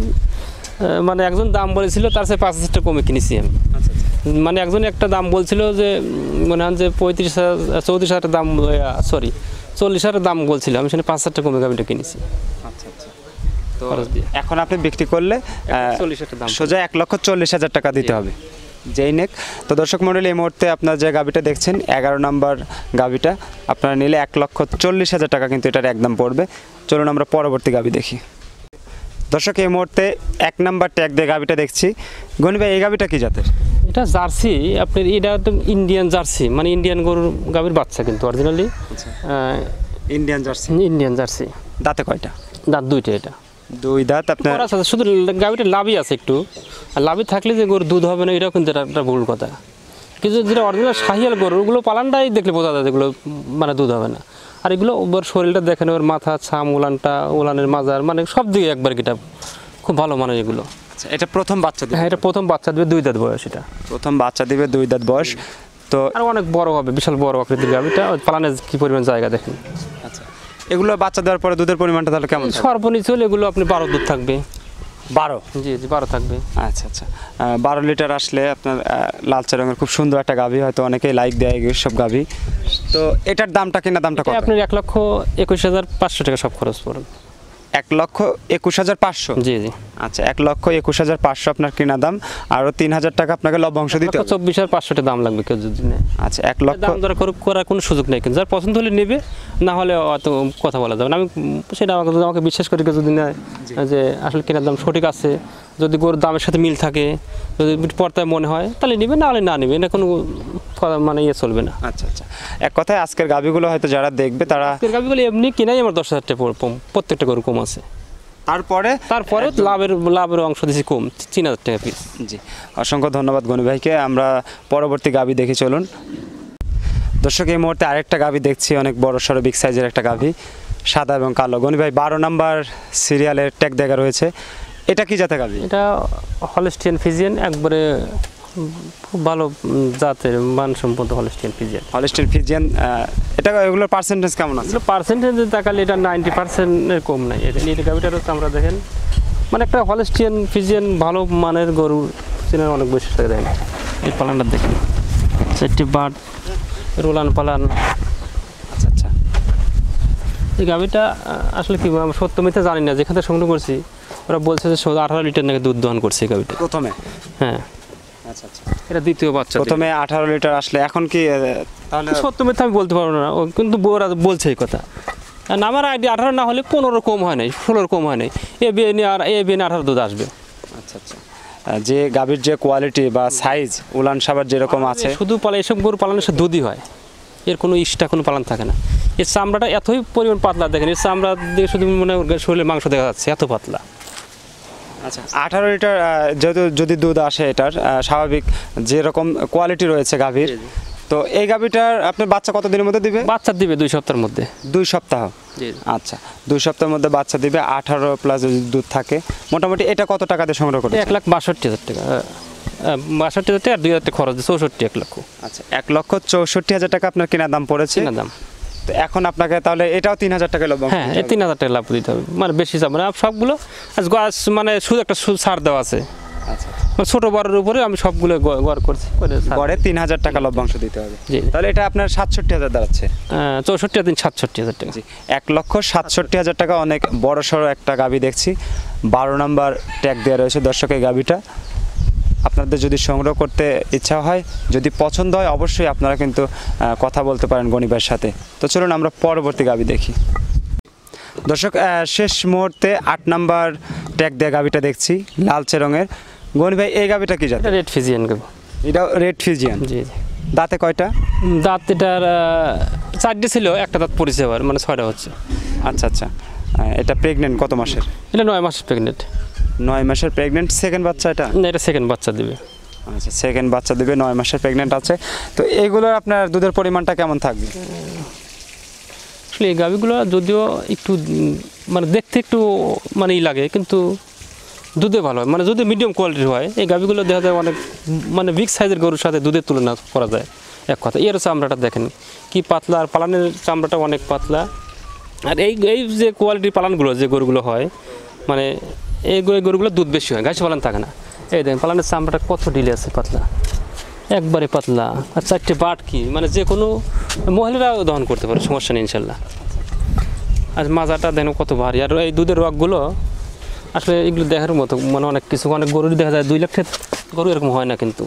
মানে একজন দাম বলেছিল, তার সে 5,000 টাকা কমে কিনেছি আমি।
আচ্ছা,
মানে একজন একটা দাম বলছিল যে মনে হয় যে 34,000 দাম, সরি 40,000 দাম বলছিল, আমি সেখানে 5,000 টাকা কমে গাভিটা কিনেছি।
আচ্ছা আচ্ছা। তো এখন আপনি বিক্রি করলে
40,000 দাম
সোজা 1,40,000 টাকা দিতে হবে যেই নেক। তো দর্শক মণ্ডলী, এই মুহূর্তে আপনার যে গাভিটা দেখছেন 11 নম্বর গাভিটা, আপনারা নিলে 1,40,000 টাকা কিন্তু এটার একদম পড়বে। চলুন আমরা পরবর্তী গাভি দেখি। দর্শক এই মুহূর্তে 1 নাম্বার ট্যাগ দিয়ে গাভিটা দেখছি। গনি ভাই এই গাভিটা কি জাতের?
এটা জার্সি আপনার, এটা তো ইন্ডিয়ান জার্সি, মানে ইন্ডিয়ান গরুর গাভির বাচ্চা, কিন্তু originally
Indian jersey.
Indian jersey.
দাঁতে কয়টা?
দাঁত 2টা। এটা
2 দাঁত। আপনার
শুধু গাভিটা লাভই আছে একটু, আর লাভই থাকলে যে গরুর দুধ হবে না এটাও কিন্তু একটা ভুল কথা। কিন্তু যেটা অরিজিনাল শাহিয়াল গরু, ওগুলো পালানটাই দেখলে বোঝা যায় যেগুলো মানে দুধ হবে না। আর এগুলো ওর শরীরটা দেখেন, ওর মাথা, ছাম, উলানটা, উলানের মাজার, মানে সব দিকে একবার কিটা খুব ভালো মানে এগুলো।
আচ্ছা, এটা প্রথম বাচ্চা দিবে?
হ্যাঁ, এটা প্রথম বাচ্চা দেবে, 2 দাঁত বয়স এটা।
প্রথম বাচ্চা দিবে, 2 দাঁত বয়স। তো
আর অনেক বড় হবে, বিশাল বড় আকৃতির গাভীটা। পালানে কি পরিমাণ জায়গা দেখেন।
আচ্ছা, এগুলো বাচ্চা দেওয়ার পরে দুধের পরিমাণটা তাহলে কেমন থাকবে?
সর্বনিম্ন হলে এগুলো আপনি 12 দুধ থাকবে।
12?
জি জি, 12 থাকবে।
আচ্ছা আচ্ছা, 12 লিটার আসলে আপনার লালচে রঙের খুব সুন্দর একটা গাভী, হয়তো অনেকেই লাইক দেয় সব গাভী। তো এটার দামটা কিনা দামটা কত?
আপনার 1,21,500 টাকা সব খরচ পড়বে।
1,21,500?
জি জি।
আচ্ছা, 1,21,500 আপনার কিনা দাম, আরও 3,000 টাকা আপনাকে লভ্যাংশ দিতে হবে।
24,500 টাকা দাম লাগবে কেউ যদি নেয়।
আচ্ছা, 1 লক্ষ
দাম দর করার কোনো সুযোগ নেই, কিন্তু যার পছন্দ হলে নেবে, না হলে অত কথা বলা যাবে না। আমি সেটা আমাকে বিশ্বাস করি কেউ যদি নেয় যে আসলে কেনার দাম সঠিক আছে, যদি গরুর দামের সাথে মিল থাকে, যদি পর্তায় মনে হয় তাহলে নেবে, না হলে না নেবে, এটা কোনো মানে ইয়ে চলবে না।
আচ্ছা আচ্ছা, এক কথায় আজকের গাভীগুলো হয়তো যারা দেখবে তারা
গাভীগুলো এমনি কিনাই আমার 10,000 টাকা প্রত্যেকটা গরু কম আছে। তারপরে লাভের অংশ দিয়েছি কম, 3,000 টাকা পিস।
জি, অসংখ্য ধন্যবাদ গনি ভাইকে। আমরা পরবর্তী গাভী দেখি চলুন। দর্শক, এই মুহূর্তে আরেকটা গাভী দেখছি, অনেক বড় সড়ো বিগ সাইজের একটা গাভী, সাদা এবং কালো। গনি ভাই, 12 নাম্বার সিরিয়ালের ট্যাগ দেখা রয়েছে, এটা কি জাতের গাভী?
এটা হলস্টিয়ান ফিজিয়ান, একবারে খুব ভালো জাতের মানসম্পন্ন হলস্টিয়ান ফিজিয়ান।
হলস্টিয়ান ফিজিয়ান, এটা এগুলোর পার্সেন্টেজ কেমন আছে?
পার্সেন্টেজ তাকালে এটা 90%-এর কম নাই। এটা গাভীটার হচ্ছে আমরা দেখেন, মানে একটা হলস্টিয়ান ফিজিয়ান ভালো মানের গরু চেনার অনেক বৈশিষ্ট্য দেখেন। এই পালানটা দেখেন, 4টি বাট, রোলান পালান।
আচ্ছা আচ্ছা,
এই গাভীটা আসলে কি আমরা সত্য মিথ্যা জানি না, যেখান থেকে সংগ্রহ করছি ওরা বলছে যে 18 লিটার নাকি দুধ দহন করছে এই গাভীটা
প্রথমে।
হ্যাঁ।
আচ্ছা আচ্ছা,
এটা দ্বিতীয় বাচ্চা।
প্রথমে 18 লিটার আসলে এখন কি তাহলে?
সত্য মিথ্যা আমি বলতে পারবো না, ও কিন্তু ওরা বলছে এই কথা। আর আমার আইডিয়া 18 না হলে 15 কম হয় নাই, 16 কম হয় নাই। এ বিয়ে নিয়ে 18 দুধ আসবে।
আচ্ছা আচ্ছা, যে গাভীর যে কোয়ালিটি বা সাইজ, উলান সাবার যেরকম আছে,
শুধু পালা এসব গরু পালানোর সাথে দুধই হয়, এর কোনো ইস্টা কোনো পালন থাকে না। এর চামড়াটা এতই পরিমাণ পাতলা দেখেন, এর চামড়া দিয়ে শুধু মনে শরীরে মাংস দেখা যাচ্ছে, এত পাতলা।
আচ্ছা, 18 লিটার যেহেতু যদি দুধ আসে, এটার স্বাভাবিক যেরকম কোয়ালিটি রয়েছে গাভীর, তো এই গাভীটার আপনার বাচ্চা কত দিনের মধ্যে দিবে?
বাচ্চা দিবে 2 সপ্তাহের মধ্যে।
2 সপ্তাহ? আচ্ছা, 2 সপ্তাহের মধ্যে বাচ্চা দিবে। 18 প্লাস যদি দুধ থাকে, মোটামুটি এটা কত টাকা দিয়ে সংগ্রহ করবে?
1,62,000 টাকা। 62,000 টাকা আর 2,000 টাকা খরচ, 64, 1 লক্ষ।
আচ্ছা, 1,64,000 টাকা আপনার কেনার দাম পড়েছে।
কেনার দাম।
তো এখন আপনাকে তাহলে এটাও 3,000 টাকা লভ্যাংশ?
হ্যাঁ, এই 3,000 টাকা লাভ দিতে হবে, মানে বেশি যাবে না সবগুলো। গাছ মানে শুধু একটা ছাড় দেওয়া আছে।
আচ্ছা,
ছোট বড়ের উপরে আমি সবগুলো গড় করছি,
গড়ে 3,000 টাকা লভ্যাংশ দিতে হবে।
জি।
তাহলে এটা আপনার 67,000 দাঁড়াচ্ছে।
64 আর 67,000 টাকা।
জি, 1,67,000 টাকা। অনেক বড় সড়ো একটা গাভী দেখছি, 12 নাম্বার ট্যাগ দেওয়া রয়েছে। দর্শক, এই গাভীটা আপনাদের যদি সংগ্রহ করতে ইচ্ছা হয়, যদি পছন্দ হয়, অবশ্যই আপনারা কিন্তু কথা বলতে পারেন গণিবের সাথে। তো চলুন আমরা পরবর্তী গাভী দেখি। দর্শক, শেষ মুহূর্তে 8 নাম্বার ট্যাগ দেওয়া গাভীটা দেখছি, লালচে রঙের। গনি ভাই, এই গাভীটা কি জাত?
রেড ফিজিয়ান গাভী।
এটা রেড ফিজিয়ান?
জি।
দাঁতে কয়টা?
দাঁত এটার 4টে ছিল, একটা দাঁত পড়েছে আবার, মানে 6টা হচ্ছে।
আচ্ছা আচ্ছা, এটা প্রেগনেন্ট কত মাসের?
এটা 9 মাসের প্রেগনেন্ট।
9 মাসের প্রেগনেন্ট, সেকেন্ড বাচ্চা এটা?
না, এটা সেকেন্ড বাচ্চা দিবে।
আচ্ছা, সেকেন্ড বাচ্চা দিবে, 9 মাসের প্রেগনেন্ট আছে। তো এইগুলোর আপনার দুধের পরিমাণটা কেমন থাকবে?
আসলে এই গাভীগুলো যদিও একটু মানে দেখতে একটু মানে লাগে, কিন্তু দুধে ভালো হয়, মানে যদি মিডিয়াম কোয়ালিটির হয়। এই গাভীগুলো দেখা যায় অনেক মানে বিগ সাইজের গরুর সাথে দুধের তুলনা করা যায় এক কথা। এর চামড়াটা দেখেন কি পাতলা, আর পালানের চামড়াটা অনেক পাতলা। আর এই যে কোয়ালিটির পালানগুলো যে গরুগুলো হয়, মানে এই গরুগুলো দুধ বেশি হয়, ঘাসে পালান থাকে না। এই দেখেন পালানের চামড়াটা কত ঢিলে আছে, পাতলা, একবারে পাতলা। আর 4টে বাট কি, মানে যে কোনো মহিলারাও দহন করতে পারে, সমস্যা নেই ইনশাল্লাহ। আর মাজাটা দেখেন কত ভারী। আর এই দুধের রগগুলো আসলে এগুলো দেখার মতো, মানে অনেক কিছু, অনেক গরুর দেখা যায় 2 লাখের গরু এরকম হয় না, কিন্তু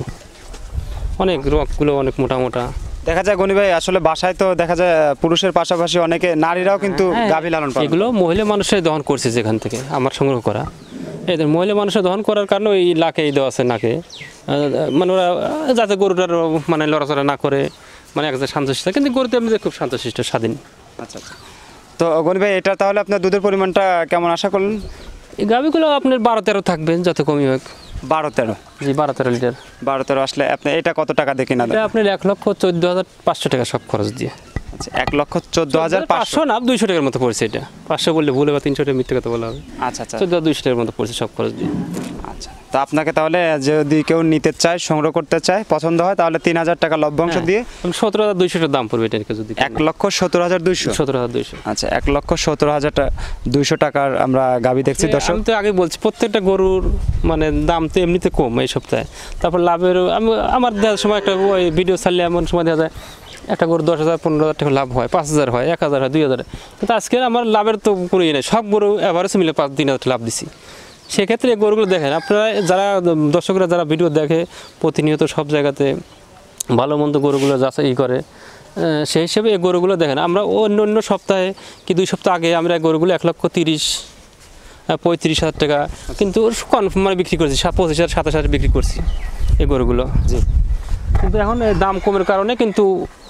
অনেক রগগুলো অনেক মোটা মোটা
দেখা যায়। গনি ভাই, আসলে বাসায় তো দেখা যায় পুরুষের পাশাপাশি অনেকে নারীরাও কিন্তু গাভী লালন পালন।
এগুলো মহিলা মানুষের দহন করছে যেখান থেকে আমার সংগ্রহ করা। এদের মহিলা মানুষের দহন করার কারণে ওই লাকে এই দেওয়া আছে নাকে, মানে ওরা যাতে গরুটার মানে লড়াচড়া না করে, মানে এক শান্তশিষ্ট, কিন্তু গরুতে এমনি খুব শান্তশিষ্ট, স্বাধীন।
আচ্ছা আচ্ছা, তো গনি ভাই, এটা তাহলে আপনার দুধের পরিমাণটা কেমন আশা করলেন?
এই গাভীগুলো আপনার 12-13 থাকবে, যত কমই হোক।
12-13?
জি, 12-13 লিটার।
12-13 আসলে আপনি এটা কত টাকা দিয়ে কিনা দেন?
এটা আপনার 1,14,500 টাকা সব খরচ দিয়ে।
আচ্ছা, 1,14,500?
না, 200 টাকার মতো পড়ছে। এটা 500 বললে ভুলে বা 300 টাকা মিথ্যে কথা বলা হবে।
আচ্ছা আচ্ছা,
14,200 টাকার মতো পড়ছে সব খরচ দিয়ে।
আচ্ছা, তো আপনাকে তাহলে যদি কেউ নিতে চায়, সংগ্রহ করতে চায়, পছন্দ হয়, তাহলে 3,000 টাকা লভ্যাংশ দিয়ে
17,200 টাকা দাম পড়বে এটা যদি
1,17,200।
17,200।
আচ্ছা, 1,17,200 টাকার আমরা গাভী দেখছি দর্শক।
আমি তো আগে বলছি প্রত্যেকটা গরুর মানে দাম তো এমনিতে কম এই সপ্তাহে, তারপর লাভের আমার দেওয়ার সময় একটা ওই ভিডিও ছাড়লে এমন সময় দেখা যায় একটা গরু 10,000 15,000 টাকা লাভ হয়, 5,000 হয়, 1,000 হয়, 2,000। কিন্তু আজকে আমার লাভের তো কোনো ইয়ে নেই, সব গরু এভারেজ মিলে 3,000 টাকা লাভ দিছি। সেক্ষেত্রে এই গরুগুলো দেখেন আপনারা, যারা দর্শকরা যারা ভিডিও দেখে প্রতিনিয়ত সব জায়গাতে ভালো মন্দ গরুগুলো যাচাই করে, সেই হিসেবে এই গরুগুলো দেখেন। আমরা অন্য সপ্তাহে কি 2 সপ্তাহ আগে আমরা এই গরুগুলো 1,30,35,000 টাকা কিন্তু মানে বিক্রি করছি, 25,000 27,000 বিক্রি করছি এই গরুগুলো।
জি।
কিন্তু এখন দাম কমের কারণে কিন্তু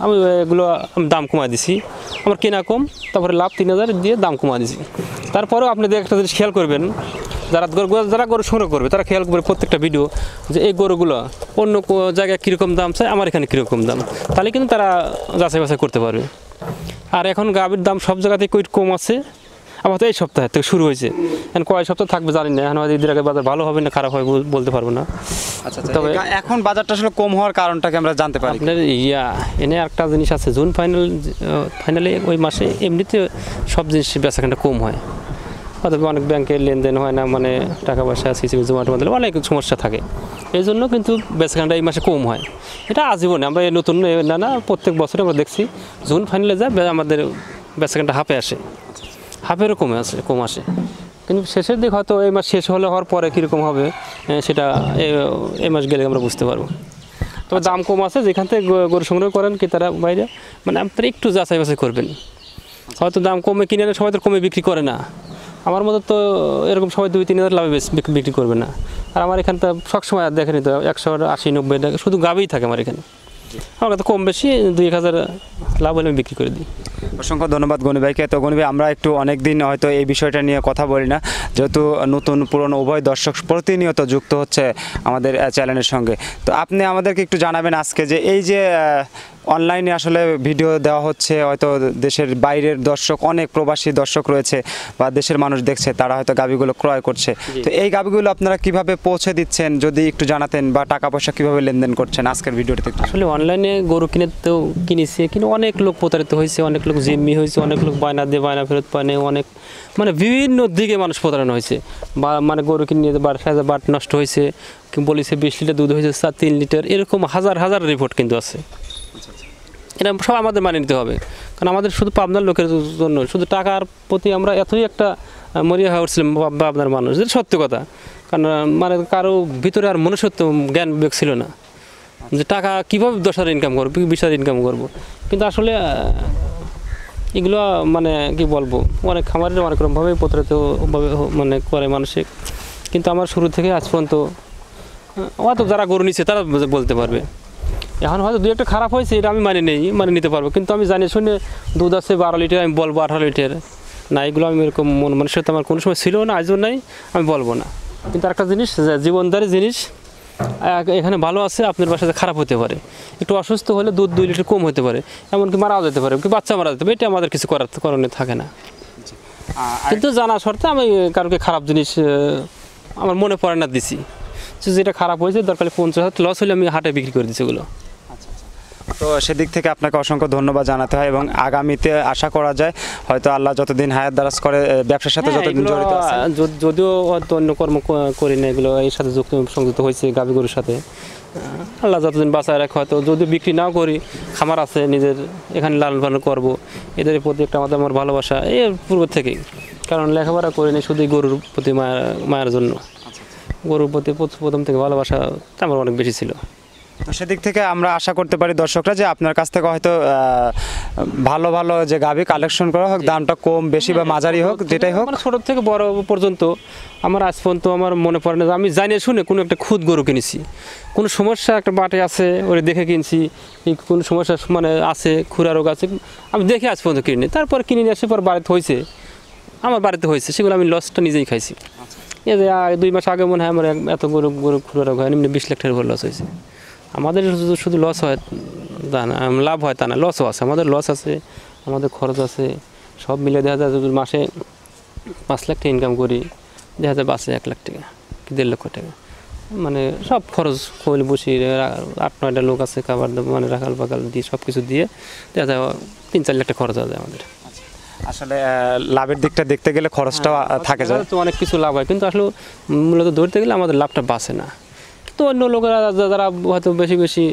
আমি এগুলো দাম কমাই দিছি, আমার কেনা কম, তারপরে লাভ 3,000 দিয়ে দাম কমাই দিছি। তারপরেও আপনি একটা জিনিস খেয়াল করবেন, যারা গরু সংগ্রহ করবে তারা খেয়াল করবে প্রত্যেকটা ভিডিও যে এই গরুগুলো অন্য জায়গায় কীরকম দাম চায়, আমার এখানে কীরকম দাম, তাহলে কিন্তু তারা যাচাই বাছাই করতে পারবে। আর এখন গাভীর দাম সব জায়গাতে কম আছে, আপাতত এই সপ্তাহে থেকে শুরু হয়েছে, এখন কয় সপ্তাহ থাকবে জানি না, এখন হয়তো ঈদের আগে বাজার ভালো হবে না খারাপ হবে বলতে পারবো না।
আচ্ছা, তবে এখন বাজারটা আসলে কম হওয়ার কারণটাকে আমরা জানতে পারি।
আপনার এনে একটা জিনিস আছে, জুন ফাইনালে ওই মাসে এমনিতে সব জিনিস বেচাকেনাটা কম হয়, অথবা অনেক ব্যাংকের লেনদেন হয় না, মানে টাকা পয়সা সিসিবি জমা টমা দিলে অনেক সমস্যা থাকে, এই জন্য কিন্তু বেচাকেনাটা এই মাসে কম হয়। এটা আজীবনে আমরা নতুন না প্রত্যেক বছরে আমরা দেখছি জুন ফাইনালে যায় আমাদের বেচাকেনাটা হাফে আসে, হাফেরও কম আসে। কিন্তু শেষের দিক হয়তো এই মাস শেষ হওয়ার পরে কীরকম হবে সেটা এই মাস গেলে আমরা বুঝতে পারবো। তবে দাম কম আছে, যেখান থেকে গরু সংগ্রহ করেন কি তারা বাইরে, মানে আপনারা একটু যাচাই বাছাই করবেন। হয়তো দাম কমে কিনে সবাই তো কমে বিক্রি করে না, আমার মতো তো এরকম সবাই 2-3,000 লাভে বিক্রি করবে না। আর আমার এখানে তো সবসময় দেখেনি তো 180-90 টাকা শুধু গাবেই থাকে আমার এখানে, আমার তো কম বেশি 2-1,000 লাভ হলে আমি বিক্রি করে দিই।
অসংখ্য ধন্যবাদ গনি ভাইকে। তো গনি ভাই, আমরা একটু অনেক দিন হয়তো এই বিষয়টা নিয়ে কথা বলি না, যেহেতু নতুন পুরনো উভয় দর্শক প্রতিনিয়ত যুক্ত হচ্ছে আমাদের চ্যানেলের সঙ্গে। তো আপনি আমাদেরকে একটু জানাবেন আজকে যে এই যে অনলাইনে আসলে ভিডিও দেওয়া হচ্ছে, হয়তো দেশের বাইরের দর্শক, অনেক প্রবাসী দর্শক রয়েছে বা দেশের মানুষ দেখছে, তারা হয়তো গাভীগুলো ক্রয় করছে। তো এই গাভীগুলো আপনারা কিভাবে পৌঁছে দিচ্ছেন যদি একটু জানাতেন, বা টাকা পয়সা কিভাবে লেনদেন করছেন আজকের ভিডিওটিতে?
আসলে অনলাইনে গরু কিনেছে, কিন্তু অনেক লোক প্রতারিত হয়েছে, অনেক লোক জিম্মি হয়েছে, অনেক লোক বায়না দিয়ে বায়না ফেরত পায়নি, অনেক মানে বিভিন্ন দিকে মানুষ প্রতারণা হয়েছে, বা মানে গরু কিনে নিয়ে বাট নষ্ট হয়েছে, বলেছে 20 লিটার দুধ হয়েছে 3 লিটার, এরকম হাজার হাজার রিপোর্ট কিন্তু আছে। এটা সব আমাদের মানে নিতে হবে, কারণ আমাদের শুধু পাবনার লোকের জন্য শুধু টাকার প্রতি আমরা এতই একটা মরিয়া হয়ে উঠছিলাম পাবনার মানুষ, যেটা সত্যি কথা। কারণ মানে কারো ভিতরে আর মনুষ্যত্ব জ্ঞান বিবেক ছিল না যে টাকা কীভাবে 10,000 ইনকাম করবো, 20,000 ইনকাম করবো। কিন্তু আসলে এগুলো মানে কি বলবো, অনেক খামারের অনেক রকমভাবেই প্রতারিতভাবে মানে করে মানসিক। কিন্তু আমার শুরু থেকে আজ পর্যন্ত হয়তো যারা গরু নিচ্ছে তারা বলতে পারবে, এখন হয়তো 2-1টা খারাপ হয়েছে, এটা আমি মানে নিতে পারবো, কিন্তু আমি জানি শুনে দুধ আছে 12 লিটার, আমি বলবো 18 লিটার না, এগুলো আমি এরকম মানুষের তো আমার কোনো সময় ছিল না, আজও নাই, আমি বলবো না। কিন্তু একটা জিনিস, জীবনদারি জিনিস, এখানে ভালো আছে, আপনার বাসাতে খারাপ হতে পারে, একটু অসুস্থ হলে দুধ 2 লিটার কম হতে পারে, এমনকি মারাও যেতে পারে, কি বাচ্চা মারা যেতে পারে, এটা আমাদের কিছু করণীয় থাকে না। কিন্তু জানা শর্তে আমি কারোকে খারাপ জিনিস আমার মনে পড়ে না দিছি, যেটা খারাপ হয়েছে দরকার 50,000 লস হলে আমি হাটে বিক্রি করে দিচ্ছি ওগুলো।
তো সেদিক থেকে আপনাকে অসংখ্য ধন্যবাদ জানাতে হয়, এবং আগামীতে আশা করা যায় হয়তো আল্লাহ যতদিন হায়াত দারাজ করে ব্যবসার সাথে যতদিন জড়িত আছে,
যদিও হয়তো অন্য কর্ম করি না, এগুলো এর সাথে সংযুক্ত হয়েছে গাভী গরুর সাথে, আল্লাহ যতদিন বাঁচায় রাখে, হয়তো যদি বিক্রি নাও করি, খামার আছে নিজের, এখানে লালন পালন করবো, এদের প্রতি একটা আমার ভালোবাসা এর পূর্ব থেকেই, কারণ লেখাপড়া করিনি শুধু গরুর প্রতি মায়ের জন্য, গরুর প্রতি প্রথম থেকে ভালোবাসা আমার অনেক বেশি ছিল।
তো সেদিক থেকে আমরা আশা করতে পারি দর্শকরা যে আপনার কাছ থেকে হয়তো ভালো ভালো যে গাভী কালেকশন করা হোক, দামটা কম বেশি বা মাঝারি হোক, যেটাই হোক,
ছোট থেকে বড় পর্যন্ত আমার আজ পর্যন্ত আমার মনে পড়ে না আমি জানিয়ে শুনে কোনো একটা খুদ গরু কিনেছি, কোনো সমস্যা একটা বাটে আছে ওরে দেখে কিনছি, কোনো সমস্যা মানে আছে, খুরা রোগ আছে, আমি দেখে আজ পর্যন্ত কিনি, তারপর কিনে নিয়ে আসে পর বাড়িতে হয়েছে, আমার বাড়িতে হয়েছে, সেগুলো আমি লসটা নিজেই খাইছি। এই যে 2 মাস আগে মনে হয় আমার এত গরু খুরা রোগ হয়, এমনি 20 লাখ টাকার লস হয়েছে। আমাদের শুধু লস হয় তা না, লাভ হয় তা না, লসও আছে, আমাদের লস আছে, আমাদের খরচ আছে, সব মিলে দেখা যায় যদি মাসে 5 লাখ টাকা ইনকাম করি, দেখা যায় বাসে 1 লাখ টাকা কি 1.5 লক্ষ টাকা, মানে সব খরচ কোল বসি 8-9টা লোক আছে, খাবার মানে রাখাল পাকাল দিয়ে সব কিছু দিয়ে দেখা যায় 3-4 লাখ টাকা খরচ হয়ে যায় আমাদের।
আসলে লাভের দিকটা দেখতে গেলে খরচটাও থাকে যায়,
তো অনেক কিছু লাভ হয়, কিন্তু আসলে মূলত ধরতে গেলে আমাদের লাভটা বাঁচে না। তো অন্য লোকেরা যারা হয়তো বেশি বেশি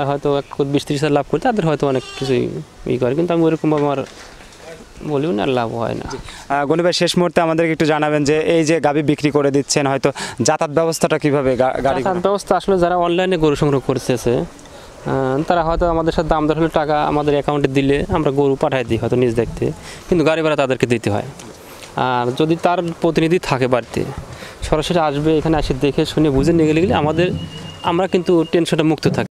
হয়তো 20-30 হাজার লাভ করে তাদের হয়তো অনেক কিছুই করে, কিন্তু আমি ওইরকম আমার বলিও না, লাভ হয় না।
গনি ভাই, শেষ মুহূর্তে আমাদেরকে একটু জানাবেন যে এই যে গাভী বিক্রি করে দিচ্ছেন, হয়তো যাতায়াত ব্যবস্থাটা কিভাবে? গাড়ি
ব্যবস্থা আসলে যারা অনলাইনে গরু সংগ্রহ করতেছে তারা হয়তো আমাদের সাথে দাম দর হলে টাকা আমাদের অ্যাকাউন্টে দিলে আমরা গরু পাঠাই দিই হয়তো নিজ দেখতে, কিন্তু গাড়ি ভাড়া তাদেরকে দিতে হয়। আর যদি তার প্রতিনিধি থাকে বাড়িতে, সরাসরি আসবে, এখানে এসে দেখে শুনে বুঝে নিয়ে গেলে আমরা কিন্তু টেনশনটা মুক্ত থাকি।